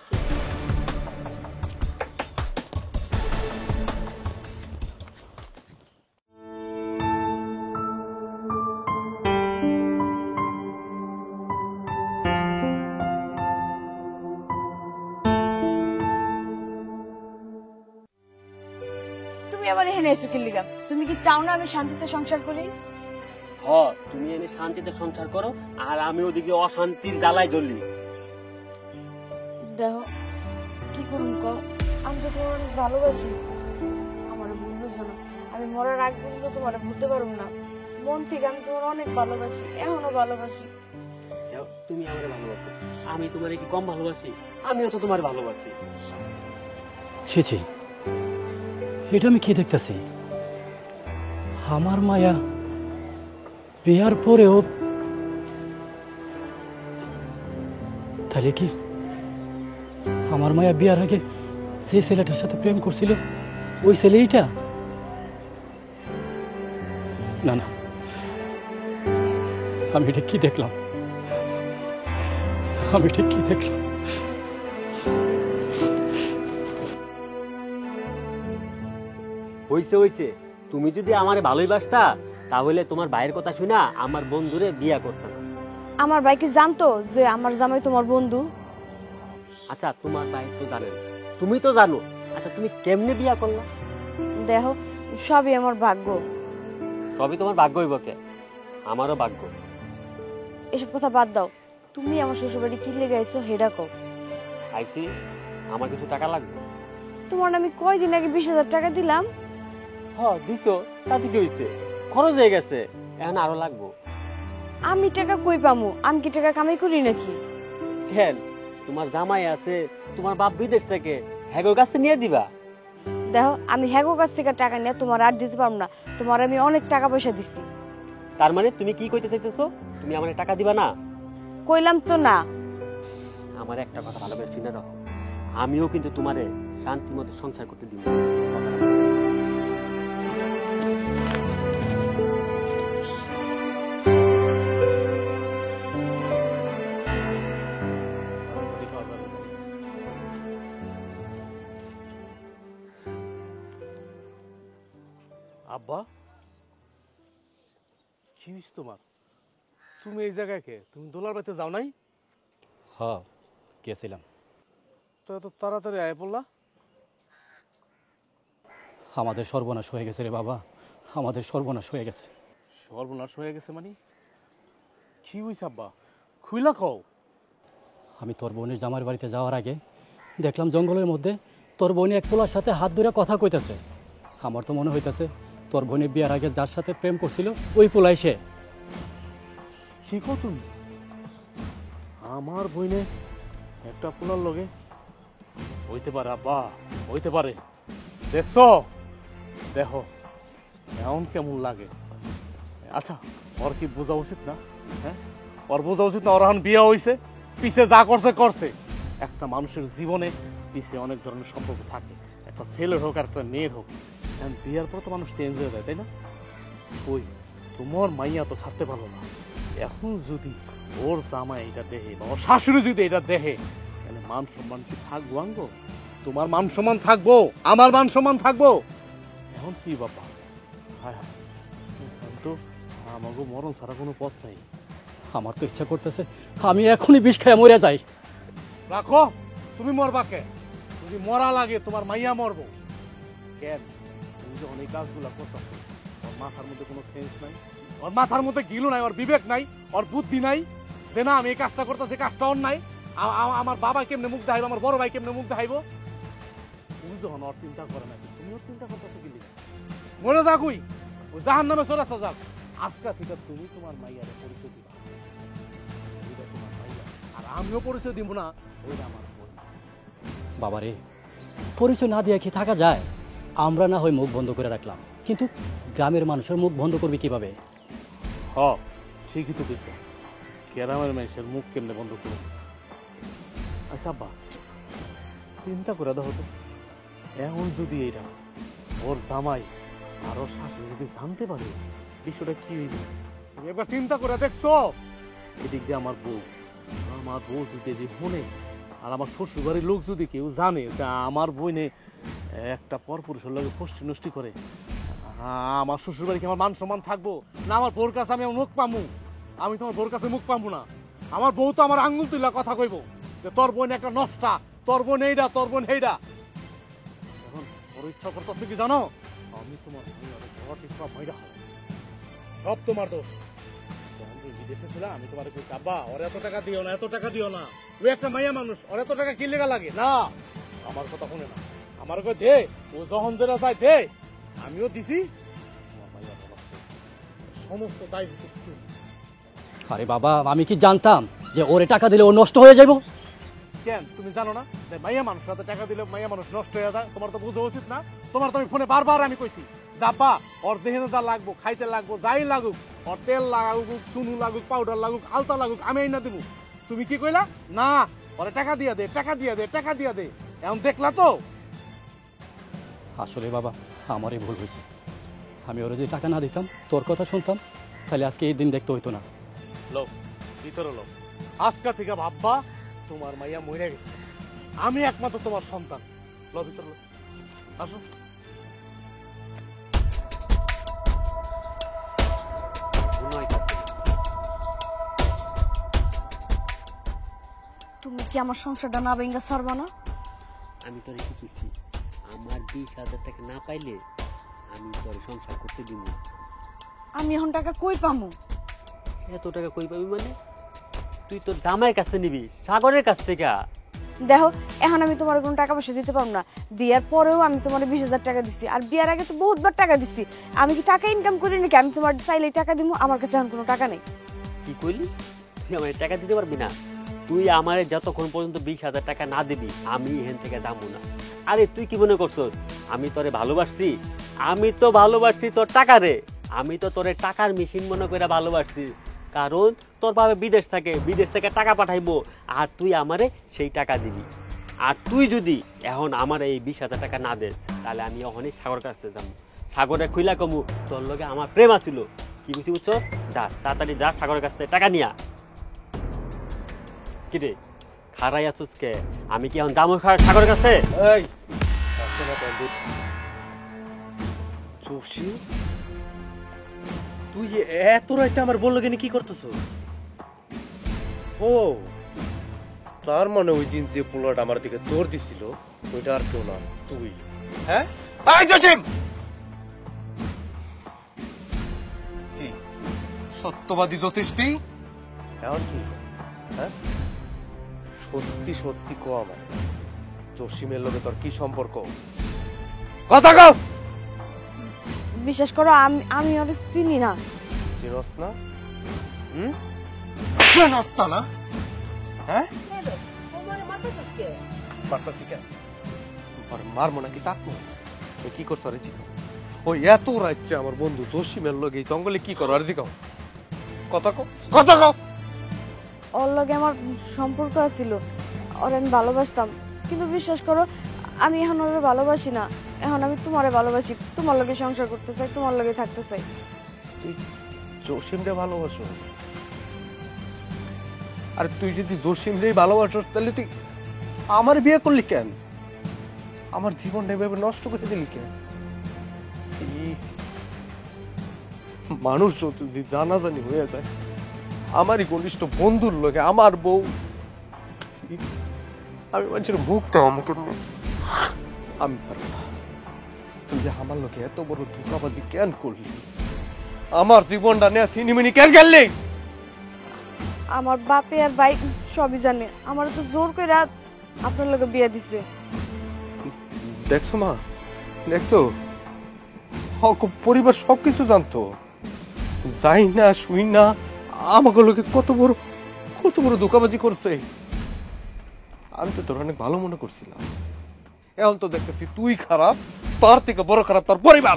তুমি আবার এখানে এসে কি লিগা? তুমি কি চাও না আমি শান্তিতে সংসার করি? তুমি এনে শান্তিতে সংসার করো, আর আমি ওদিকে অশান্তির জ্বালায় জ্বলি। দেখো কি করুন ক, আমি তো তোমার অনেক ভালোবাসি। আমার ভুল বুঝো না, আমি মরার আগ পর্যন্ত তোমার ভুলতে পারবো না। মন থেকে আমি তোমার অনেক ভালোবাসি, এখনো ভালোবাসি। তুমি আমার ভালোবাসো, আমি তোমার কি কম ভালোবাসি? আমিও তো তোমার ভালোবাসি। ছি ছি, এটা আমি কি দেখতেছি? আমার মায়া বিয়ার পরেও তাহলে কি আমার মায়া বিয়ার আগে যে ছেলেটার সাথে প্রেম করছিল ওই ছেলে এইটা? না না, আমি এটা কি দেখলাম? আমি এটা কি দেখলাম? হইছে হইছে, তুমি যদি আমারে ভালোই বাসতা তাহলে তোমার ভাইয়ের কথা শুনা আমার বন্ধুরে বিয়া করতাম। আমার ভাই কি জানতো যে আমার জামাই তোমার বন্ধু? আচ্ছা তোমার ভাই তো জানেন, তুমি তো জানো। আচ্ছা তুমি কেমনে বিয়া করলা? দেখো সবই আমার ভাগ্য। সবই তোমার ভাগ্য হইব কে? আমারও ভাগ্য। এসব কথা বাদ দাও, তুমি আমার শ্বশুরবাড়ি কি লেগে আইছো হেডা কও। আইসি, আমার কিছু টাকা লাগবে। তোমার আমি কয়দিন আগে 20,000 টাকা দিলাম। দিছো, তাতে কি হইছে? খরচ হয়ে গেছে, এখন আরো লাগবো। আমি টাকা কই পামু? আমি কি টাকা কামাই করি নাকি? কেন, তোমার জামাই আছে, তোমার বাপ বিদেশ থেকে, হ্যাগোর কাছে নিয়ে দিবা। দেখো আমি হ্যাগো কাছ থেকে টাকা নিয়ে তোমার আর দিতে পারবো না। তোমার আমি অনেক টাকা পয়সা দিছি। তার মানে তুমি কি কইতে চাইতেছো? তুমি আমার টাকা দিবা না? কইলাম তো না। আমার একটা কথা ভালো করে শুনে রাখো, আমিও কিন্তু তোমারে শান্তি মতো সংসার করতে দিব। আব্বা কি হইছে তোমার? তুমি এই জায়গায় কে? তুমি দোলার বাড়িতে যাও নাই? গেছিলাম। তো এত তাড়াতাড়ি আয় পড়লা? আমাদের সর্বনাশ হয়ে গেছে রে বাবা, আমাদের সর্বনাশ হয়ে গেছে। সর্বনাশ হয়ে গেছে মানে কি হইছে আব্বা? খুইলা কও। আমি তোর বোনের জামার বাড়িতে যাওয়ার আগে দেখলাম জঙ্গলের মধ্যে তোর বোন এক পোলার সাথে হাত ধরে কথা কইতেছে। আমার তো মনে হইতেছে তোর বোনের বিয়ার আগে যার সাথে প্রেম করছিল ওই পোলাই সে। কি কও তুমি? আমার বইনে একটা পোলার লগে হইতে পারে আব্বা, হইতে পারে। দেখছো, দেখো এমন কেমন লাগে। আচ্ছা ওর কি বোঝা উচিত না? হ্যাঁ, ওর বোঝা উচিত না ওর এখন বিয়ে হয়েছে, পিছে যা করছে করছে। একটা মানুষের জীবনে পিছে অনেক ধরনের সম্পর্ক থাকে, একটা ছেলের হোক আর একটা মেয়ের হোক। এখন বিয়ার পর তো মানুষ চেঞ্জ হয়ে যায়, তাই না? ওই তোমার মাইয়া তো ছাড়তে পারলো না। এখন যদি ওর জামাই এটা দেখে বা ওর শাশুড়ি যদি এটা দেখে, তাহলে মান সম্মান কি থাকবো? আঙ্গো তোমার মান সম্মান থাকবো, আমার মান সম্মান থাকবো। এখন কি বাবা, হায় হায়, এখন তো আমাকে মরণ ছাড়া কোনো পথ নাই। আমার তো ইচ্ছা করতেছে আমি এখনই বিষ খাইয়া মরে যাই। রাখো, তুমি মরবা কে? যদি মরা লাগে তোমার মাইয়া মরবো কেন? তুমি যে অনেক কাজগুলা করতেছো, ওর মাথার মধ্যে কোনো সেন্স নাই, ওর মাথার মধ্যে গিলু নাই, ওর বিবেক নাই, ওর বুদ্ধি নাই যে না আমি এই কাজটা করতেছি, কাজটা ওর নাই। আমার বাবা কেমনে মুখ দেখাইবো, আমার বড় ভাই কেমনে মুখ দেখাইবো। তুমি যখন ওর চিন্তা করে না, তুমি ওর চিন্তা করতেছো কি লিখে? মনে থাকুই ওই জাহান নামে চলে আসা যাক। আজকা থেকে তুমি তোমার মাইয়ারে পরিচয় দিবা, ওইটা তোমার মাইয়া, আর আমিও পরিচয় দিব না, ওইটা আমার বোন। বাবারে, পরিচয় না দিয়ে কি থাকা যায়? আমরা না হয় মুখ বন্ধ করে রাখলাম, কিন্তু গ্রামের মানুষের মুখ বন্ধ করবে কিভাবে? হ ঠিকই তো দিচ্ছে, গ্রামের মানুষের মুখ কেমনে বন্ধ করবে? আচ্ছা আব্বা, চিন্তা করে দেখো তো, এখন যদি এইটা ওর জামাই আর ওর শাশুড়ি যদি জানতে পারে বিষয়টা কি হইবে, তুমি একবার চিন্তা করে দেখছো? এদিক দিয়ে আমার বউ যদি শুনে, আর আমার শ্বশুর বাড়ির লোক যদি কেউ জানে যে আমার বোনে একটা পরপুরুষের লগে ফষ্টি নষ্টি করে, আমার শ্বশুর বাড়ি কি আমার মান সম্মান থাকবো না? আমার বউর কাছে আমি মুখ পামু? আমি তোমার বউর কাছে মুখ পামু না। আমার বউ তো আমার আঙ্গুল তুলা কথা কইব যে তোর বোন একটা নষ্টা, তোর বোন এইটা, তোর বোন এইটা। এখন ওর ইচ্ছা করতেছে কি জানো? আমি তোমার সব তোমার দোষ। বিদেশে ছিলাম আমি তোমার কইছি আব্বা ওর এত টাকা দিও না, এত টাকা দিও না, ওই একটা মাইয়া মানুষ, ওর এত টাকা কি লেগা লাগে না? আমার কথা শুনে না, আমার কই দে, ও যখন যেটা চাই দে, আমিও দিছি। সমস্ত দায়িত্ব। আরে বাবা, আমি কি জানতাম যে ওরে টাকা দিলে ও নষ্ট হয়ে যাবো? কেন তুমি জানো না যে মাইয়া মানুষ হাতে টাকা দিলে মাইয়া মানুষ নষ্ট হয়ে যায়? তোমার তো বোঝা উচিত না? তোমার তো আমি ফোনে বারবার আমি কইছি ডাব্বা ওর দেহেনে যা লাগবো, খাইতে লাগবো, যাই লাগুক, ওর তেল লাগুক, চুনু লাগুক, পাউডার লাগুক, আলতা লাগুক, আমি এই না দেবো। তুমি কি কইলা? না ওরে টাকা দিয়া দে, টাকা দিয়া দে, টাকা দিয়া দে। এখন দেখলা তো? আসলে বাবা, আমারই ভুল হয়েছে। আমি ওরা যদি টাকা না দিতাম, তোর কথা শুনতাম, তাহলে আজকে এই দিন দেখতে হইতো না। লোক ভিতরে লোক, আজকা থেকে ভাববা তোমার মাইয়া মরে গেছে, আমি একমাত্র তোমার সন্তান। লো ভিতরে লো, আসো। তুমি কি আমার সংসারটা না ভেঙ্গা ছাড়বা না? আমি তোরে কি কইছি, আমার 20,000 টাকা না পাইলে আমি তোর সংসার করতে দিব না। আমি এখন টাকা কই পামু? এত টাকা কই পাবি মানে? তুই তোর জামাইয়ের কাছে নিবি, সাগরের কাছ থেকে। দেখো এখন আমি তোমার কোনো টাকা পয়সা দিতে পারবো না। বিয়ার পরেও আমি তোমার 20,000 টাকা দিচ্ছি, আর বিয়ার আগে তো বহুতবার টাকা দিচ্ছি। আমি কি টাকা ইনকাম করি নাকি আমি তোমার চাইলেই টাকা দিব? আমার কাছে এখন কোনো টাকা নেই। কি কইলি? তুই আমার টাকা দিতে পারবি না? তুই আমারে যতক্ষণ পর্যন্ত 20,000 টাকা না দিবি আমি এখান থেকে যাবো না। আরে তুই কি মনে করছস আমি তোরে ভালোবাসছি? আমি তো ভালোবাসছি তোর টাকা রে। আমি তো তোরে টাকার মেশিন মনে করে ভালোবাসছি, কারণ তোর বাবা বিদেশ থেকে টাকা পাঠাইবো, আর তুই আমারে সেই টাকা দিবি। আর তুই যদি এখন আমার এই 20,000 টাকা না দেস, তাহলে আমি ওখানে সাগর কাছে যাবো, সাগরে খুইলা কমু তোর লগে আমার প্রেম আছিল। কি বুঝি বুঝছো? যা তাড়াতাড়ি যা, সাগরের কাছ থেকে টাকা নিয়া। কিরে খারাই আছিস কে? আমি কি এখন যাবো সাগরের কাছে? এই জসিম, তুই এত রাইতে আমার বললো কেন? কি করতেছ? ও তার মানে ওই দিন যে পোলাটা আমার দিকে জোর দিছিল ওইটা আর কেউ না, তুই? হ্যাঁ জসিম, কি সত্যবাদী জ্যোতিষটি? এখন কি? হ্যাঁ সত্যি সত্যি কো আমার জসিমের লগে তোর কি সম্পর্ক? কথা কও। বিশ্বাস করো আমি ওর চিনি না। চিনস না? চিনস না? হ্যাঁ মারতাছি কেন? মারমো নাকি চাকমো? তুই কি করছ রে? জিগাও। ওই এত রাজ্যে আমার বন্ধু জসিমের লগে জঙ্গলে কি করো? আর জিগাও, কথা কও, কথা কও। ওর লগে আমার সম্পর্ক আছিল, ওর আমি ভালোবাসতাম, কিন্তু বিশ্বাস করো আমি এখন ওরে ভালোবাসি না। এখন আমি তোমারে ভালোবাসি, তোমার লগে সংসার করতে চাই, তোমার লগে থাকতে চাই। তুই জসিমরে ভালোবাসো? আর তুই যদি জসিমরে ভালোবাসো তাহলে তুই আমার বিয়ে করলি কেন? আমার জীবনটা এভাবে নষ্ট করে দিলি কেন? মানুষ যদি জানাজানি হয়ে যায় আমারই ঘনিষ্ঠ বন্ধুর লোকে, আমার বউ, আমি মানুষের মুখটা আমাকে আমি পারবো না। তুই যে আমার লোকে এত বড় ধোকাবাজি কেন করলি? আমার জীবনটা নিয়ে সিনেমিনি কেন খেললি? আমার বাপে আর ভাই সবই জানে, আমার তো জোর করে আপনার লগে বিয়ে দিছে। দেখছো মা, দেখছো পরিবার সবকিছু জানতো, যাই না শুই না আমাকে লোকে কত বড় ধোকাবাজি করছে। আমি তো তোর অনেক ভালো মনে করছিলাম, এখন তো দেখতেছি তুই খারাপ, তার থেকে বড় খারাপ তোর পরিবার।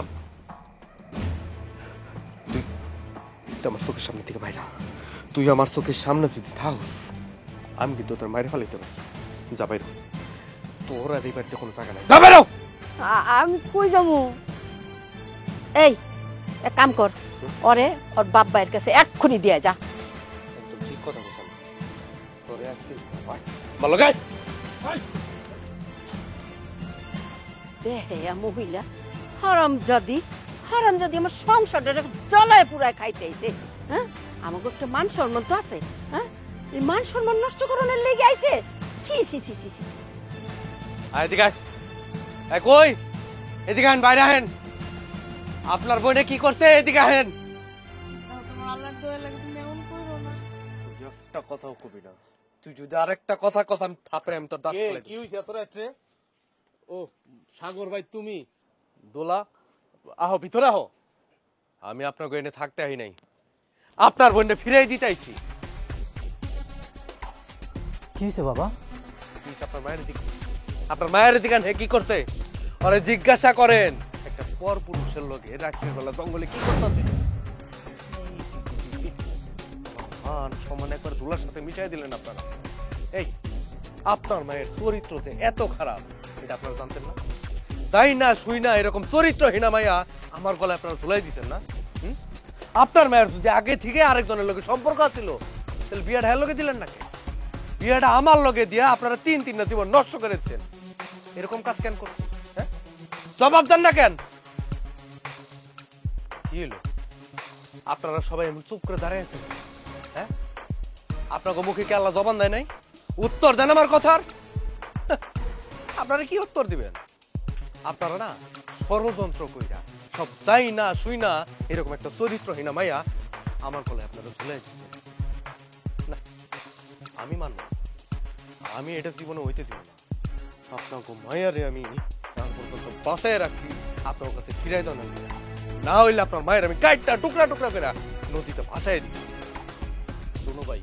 তুই আমার চোখের সামনে থেকে বাইরা, তুই আমার চোখের সামনে যদি থাকস আমি কিন্তু তোর মায়ের ফেলাইতে পারি। যা বাইর, তোর আর এই বাড়িতে কোনো জায়গা নাই, যা বাইর। আমি কই যাবো? এই এক কাম কর, ওরে ওর বাপ ভাইয়ের কাছে এক্ষুনি দিয়ে যা। একদম ঠিক কথা বলছেন, তোরে আজকে ভালো গায়। দেহে মহিলা হারামজাদি আমার সংসারটা জ্বলায় পুরায় খাইতেছে। হ্যাঁ, আমাকে একটা মান সম্মান তো আছে। হ্যাঁ, এই মান সম্মান নষ্ট করানোর লেগে আইছে। ছি ছি ছি ছি ছি। এদিকে আয়। কই এদিকে আহেন, বাইরে আহেন। আপনার বোনে কি করছে? এদিকে আহেন। একটা কথাও কবি না, তুই যদি আরেকটা কথা কস আমি থাপড়ে আমি তোর দাঁত ফেলে কি হইছে এত রাত্রে? ও সাগর ভাই, তুমি দোলা আহো, ভিতরে আহো। আমি আপনার গোয়েনে থাকতে আই নাই, আপনার বোনে ফিরাই দিতে আইছি। কি হয়েছে বাবা? আপনার মায়ের জিজ্ঞান হে কি করছে আরে জিজ্ঞাসা করেন। একটা পর পুরুষের লোকে রাত্রির বেলা জঙ্গলে কি করতেছে? সমান একবার ধুলার সাথে মিশাই দিলেন আপনারা। এই আপনার মায়ের চরিত্র যে এত খারাপ এটা আপনারা জানতেন না? যাই না শুই না এরকম চরিত্রহীনা মাইয়া আমার গলায় আপনারা ধুলাই দিচ্ছেন না? আপনার মায়ের যদি আগে থেকে আরেকজনের লোকের সম্পর্ক ছিল তাহলে বিয়েটা হ্যাঁ লোকে দিলেন নাকি? বিয়েটা আমার লগে দিয়া আপনারা তিনটা জীবন নষ্ট করেছেন। এরকম কাজ কেন করছেন? হ্যাঁ, জবাব দেন না কেন? কি হলো আপনারা সবাই এমন চুপ করে দাঁড়িয়ে আছেন? হ্যাঁ, আপনাকে মুখে কি আল্লাহ জবান দেয় নাই? উত্তর দেন আমার কথার। আপনারা কি উত্তর দিবেন? আপনারা না ষড়যন্ত্র কইরা সব যাই না শুই না এরকম একটা চরিত্রহীনা মাইয়া আমার গলায় আপনারা ঝুলে দিচ্ছেন। না, আমি মানব, আমি এটা জীবনে হইতে দিব না। আপনাকে মায়ারে আমি এখন পর্যন্ত বাঁচায় রাখছি, আপনার কাছে ফিরাই দাও না হইলে আপনার মায়ের আমি কাইটটা টুকরা টুকরা করে নদীতে ভাসাই দিই। শোনো ভাই,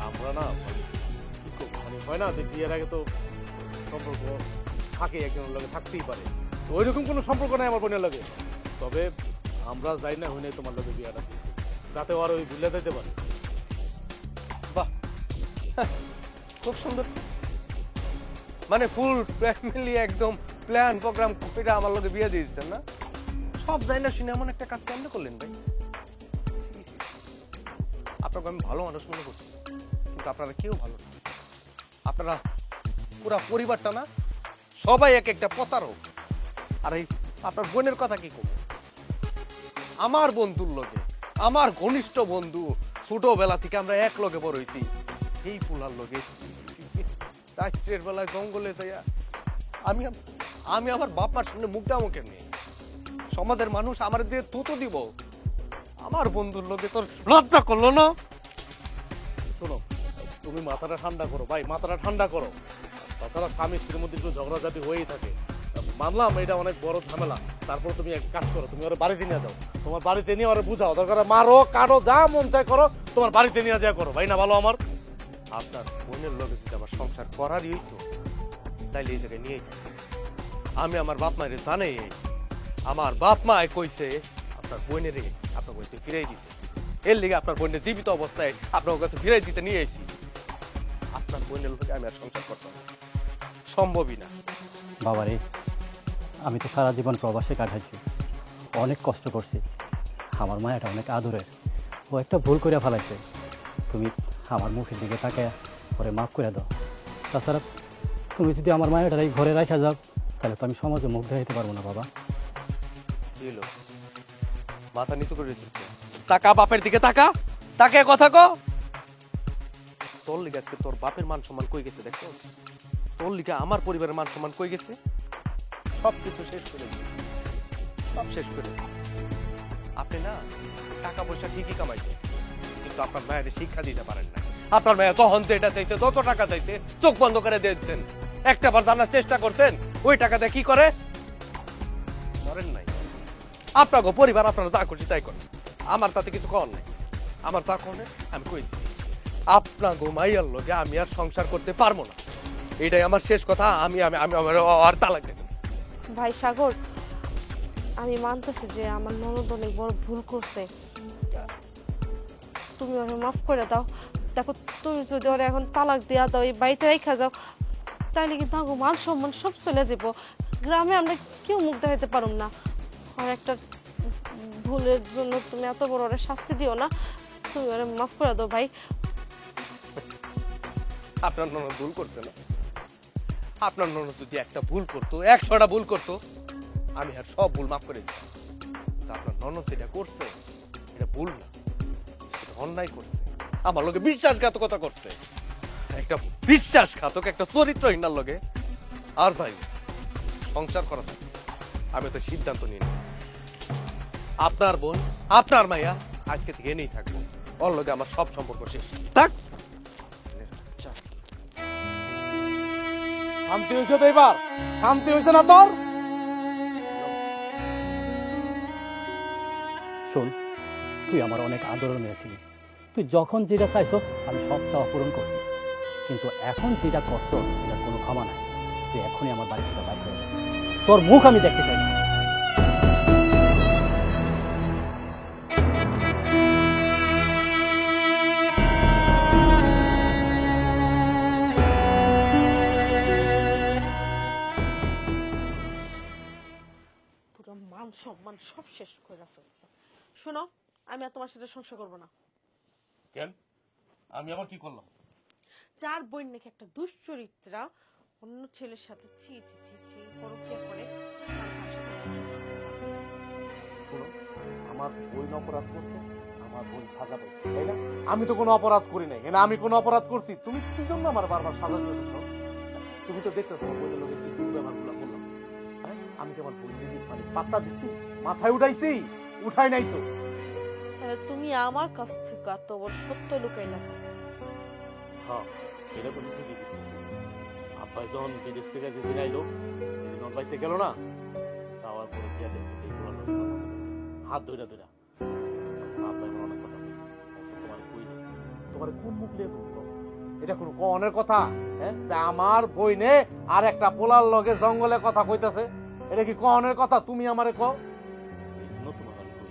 আমরা না মানে হয় না যে বিয়ের আগে তো সম্পর্ক থাকে, একজনের লগে থাকতেই পারে, তো ওইরকম কোনো সম্পর্ক নাই আমার বোনের লগে। তবে আমরা যাই না হই নাই তোমার লগে বিয়েটা, যাতে আর ওই ভুলে দিতে পারে। বাহ, খুব সুন্দর। মানে ফুল ফ্যামিলি একদম প্ল্যান প্রোগ্রাম করে আমার লগে বিয়ে দিয়ে দিচ্ছেন না? সব যাই না শুনে এমন একটা কাজ কেন করলেন ভাই? আপনাকে আমি ভালো মানুষ মনে করছি, কিন্তু আপনারা কেউ ভালো না। আপনারা পুরা পরিবারটা না সবাই এক একটা প্রতারক। আর এই আপনার বোনের কথা কি করবো? আমার বন্ধুর লগে, আমার ঘনিষ্ঠ বন্ধু, ছোটবেলা থেকে আমরা এক লগে বড় হইছি, এই পুলার লগে রাত্রের বেলায় জঙ্গলে যাইয়া আমি আমার বাপ মার সামনে মুখ দামো কেমনি? সমাজের মানুষ আমার দিয়ে থুতো দিব? আমার বন্ধুর লগে তোর লজ্জা করলো না? শোনো, তুমি মাথাটা ঠান্ডা করো ভাই, মাথাটা ঠান্ডা করো। তাছাড়া স্বামী স্ত্রীর মধ্যে একটু ঝগড়াঝাটি হয়েই থাকে, মানলাম এটা অনেক বড় ঝামেলা। তারপর তুমি এক কাজ করো, তুমি ওরা বাড়িতে নিয়ে যাও, তোমার বাড়িতে নিয়ে ওরা বুঝাও, দরকার মারো কাটো যা মন চাই করো, তোমার বাড়িতে নিয়ে যা করো। ভাই না ভালো আমার? আপনার বোনের লগে যদি আমার সংসার করারই হইতো তাইলে এই জায়গায় নিয়ে আমি আমার বাপ মায়ের জানাই, আমার বাপ মায় কইছে আপনার বোনের আপনার বইতে ফিরাই দিতে। এর লিগে আপনার বোনের জীবিত অবস্থায় আপনার কাছে ফিরাই দিতে নিয়ে এসেছি। আপনার বোনের লগে আমি আর সংসার করতাম না, সম্ভবই না। বাবারে, আমি তো সারা জীবন প্রবাসে কাটাইছি, অনেক কষ্ট করছি। আমার মায়াটা অনেক আদরের, ও একটা ভুল করে ফেলাইছে। তুমি আমার মুখের দিকে তাকায় পরে মাফ করে দাও। তাছাড়া তুমি যদি আমার মায়াটার এই ঘরে রাখা যাও তাহলে তো আমি সমাজে মুখ দেখাইতে পারবো না বাবা। মাথা নিচু করে টাকা বাপের দিকে তাকা, তাকে কথা কো। তোর লিগে আজকে তোর বাপের মান সম্মান কই গেছে দেখো? তোর লিগে আমার পরিবারের মান সম্মান কই গেছে? সবকিছু শেষ করে দিই, সব শেষ করে দিই। আপনি না টাকা পয়সা ঠিকই কামাইছেন, কিন্তু আপনার মায়ের শিক্ষা দিতে পারেন না। আপনার মেয়ে যখন যেটা চাইছে, তত টাকা চাইছে, চোখ বন্ধ করে দিয়েছেন। একটা বার জানার চেষ্টা করছেন ওই টাকাতে কি করে? মরেন নাই। আপনাকে পরিবার আপনারা যা করছি তাই করেন, আমার তাতে কিছু কর নাই। আমার যা করেন আমি কইছি, আপনাকে মাইয়ার লগে আমি আর সংসার করতে পারবো না, এটাই আমার শেষ কথা। আমি আমি আমি আমার আর তালাক দেব। ভাই সাগর, আমি মানতেছি যে আমার ননদ অনেক বড় ভুল করছে, তুমি ওরে মাফ করে দাও। দেখো, তুমি যদি ওরা এখন তালাক দেওয়া দাও, এই বাড়িতে রেখা যাও, তাইলে কিন্তু আমার মান সম্মান সব চলে যাব। গ্রামে আমরা কেউ মুখ দেখাতে পারুম না। আর একটা ভুলের জন্য তুমি এত বড় ওরা শাস্তি দিও না, তুমি ওরা মাফ করে দাও ভাই। আপনার ননদ ভুল করছে না? আপনার ননদ যদি একটা ভুল করতো, 100টা ভুল করতো, আমি আর সব ভুল মাফ করে দিতাম। আপনার ননদ যেটা করছে এটা ভুল না, এটা অন্যায় করছে, আমার লগে বিশ্বাসঘাতকতা করছে। একটা বিশ্বাসঘাতক, একটা চরিত্রহীনার লগে আর যাই সংসার করা থাকে। আমি তো সিদ্ধান্ত নিই না, আপনার বোন, আপনার মাইয়া আজকে থেকে এনেই থাকবো, ওর লগে আমার সব সম্পর্ক শেষ। থাক। শান্তি হয়েছে তো এবার? শান্তি হয়েছে না তোর? শোন, তুই আমার অনেক আদরের মেয়ে ছিলি। তুই যখন যেটা চাইছস আমি সব চাওয়া পূরণ করছি, কিন্তু এখন যেটা করছ এটার কোনো ক্ষমা নাই। তুই এখনই আমার বাড়ি থেকে বাইর করে দে। তোর মুখ আমি দেখতে চাই না। পুরো মান সম্মান সব শেষ করে ফেলছে। শোনো, আমি আর তোমার সাথে সংসার করবো না। কেন? আমি আবার কি করলাম? চার বোন নাকি একটা দুশ্চরিত্রা অন্য ছেলের সাথে ছি ছি ছি ছি পরকিয়া করে, আমি তার সাথে আর সংসার করবো না। শোনো, আমার বোন অপরাধ করছে, আমার বোন সাজা পাইছে, তাই না? আমি তো কোনো অপরাধ করি নাই। না, আমি কোনো অপরাধ করছি? তুমি কি জন্য আমার বারবার সাজা দিতেছ? তুমি তো দেখতেছো আমার বোনের লোকের কি দুর্ব্যবহারগুলো করলাম। হ্যাঁ, আমি কি আমার বোনকে মানে পাত্তা দিচ্ছি? মাথায় উঠাইছি? উঠাই নাই তো। তাহলে তুমি আমার কাছ থেকে এত বড় সত্য লুকাইলা কেন? হ্যাঁ, এটা তো ঠিকই কিছু। আব্বাই যখন বিদেশ থেকে যেদিন আইলো, সেদিন ওর বাড়িতে গেল না, যাওয়ার পরে গিয়া দেখছে এইগুলো হাত ধইরা ধইরা আব্বাই আমার অনেক কথা বলছে। তোমার কই না, তোমার কোন মুখ লিয়ে বলবো? এটা কোনো কনের কথা? হ্যাঁ, যে আমার বইনে আর একটা পোলার লগে জঙ্গলে কথা কইতাছে, এটা কি কনের কথা? তুমি আমারে কও। এই জন্য তোমার আমি কই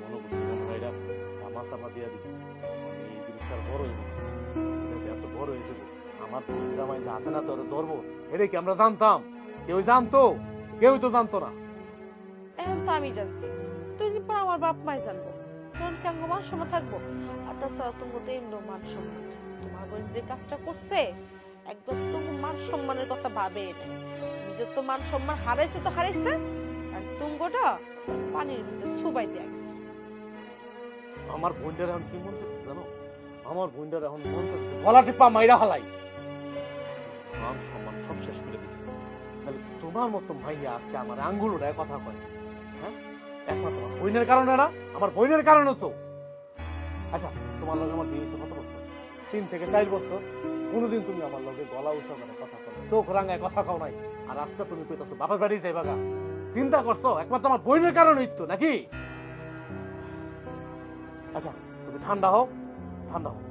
মনে করছি মনে হয় এরা ধামা চাপা দিয়া দিবে, আমি এই জিনিসটার বড় হইব, এত বড় হয়ে যাবো, আমার জামাই হাতে না তোরে ধরবো, এটা কি আমরা জানতাম? কেউ জানতো? কেউ তো জানতো না। এখন তো আমি জানছি, তুই পর আমার বাপ মাই জানবো, তখন কেন মান সম্মান থাকবো? আর তাছাড়া তোমার তো এমনি মান সম্মান নেই। তোমার বোন যে কাজটা করছে একবার তোমার মান সম্মানের কথা ভাবে না, নিজের তো মান সম্মান হারাইছে তো হারাইছে, আর তুঙ্গটা পানির ভিতরে সুবাই দিয়া গেছে। আমার বোনটার এখন কি মন করছে জানো? আমার বোনটার এখন মন করছে গলা টিপা মাইরা হালাই, মান সম্মান সব শেষ করে দিছে। তাহলে তোমার মতো মাইয়া আজকে আমার আঙ্গুল উঠায় কথা কয়, হ্যাঁ? একমাত্র আমার বোনের কারণে না, আমার বোনের কারণে তো। আচ্ছা, তোমার লগে আমার বিয়ে হয়েছে কত বছর? 3 থেকে 4 বছর। কোনোদিন তুমি আমার লগে গলা উঁচা করে কথা কও, চোখ রাঙায় কথা কও নাই, আর আজকে তুমি কইতাছো বাপের বাড়ি যাইবা গা। চিন্তা করছো একমাত্র আমার বোনের কারণেই তো, নাকি? আচ্ছা, তুমি ঠান্ডা হও, ঠান্ডা হও।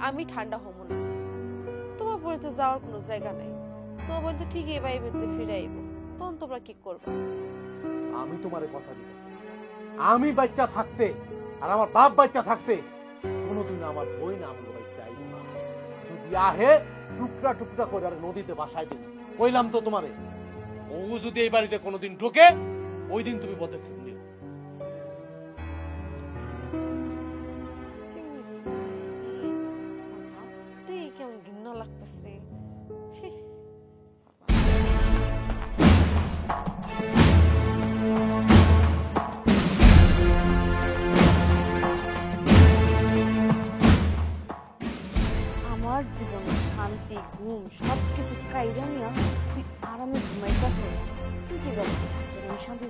আমি ঠান্ডা হবো না, তোমার বোন তো যাওয়ার কোনো জায়গা নাই, তোমার বোন তো ঠিকই বাইবেতে ফিরে আইব, তখন তোমরা কি করবে? আমি তোমারে কথা দিতেছি, আমি বাচ্চা থাকতে আর আমার বাপ বাচ্চা থাকতে কোনোদিন আমার বই না আমার বাড়িতে আইব না। যদি আহে টুকরা টুকরা করে আর নদীতে বাসায় দিন, কইলাম তো তোমারে। ও যদি এই বাড়িতে কোনোদিন ঢোকে, ওই দিন তুমি পদক্ষেপ নিও। কেমন ঘৃণা লাগতেছে। আমার জীবনে শান্তি ঘুম সবকিছু কাইরা নিয়া তুই আরামে ঘুমাইতেছিস,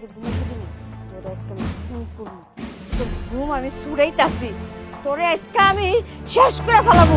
তোর ঘুমাতে দিবি তোর আজকে আমি খুন করবো তোর ঘুম আমি ছুড়াইতাছি তোরে আজকে আমি শেষ করে ফেলাবো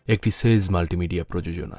একটি সেজ মাল্টিমিডিয়া প্রযোজনা।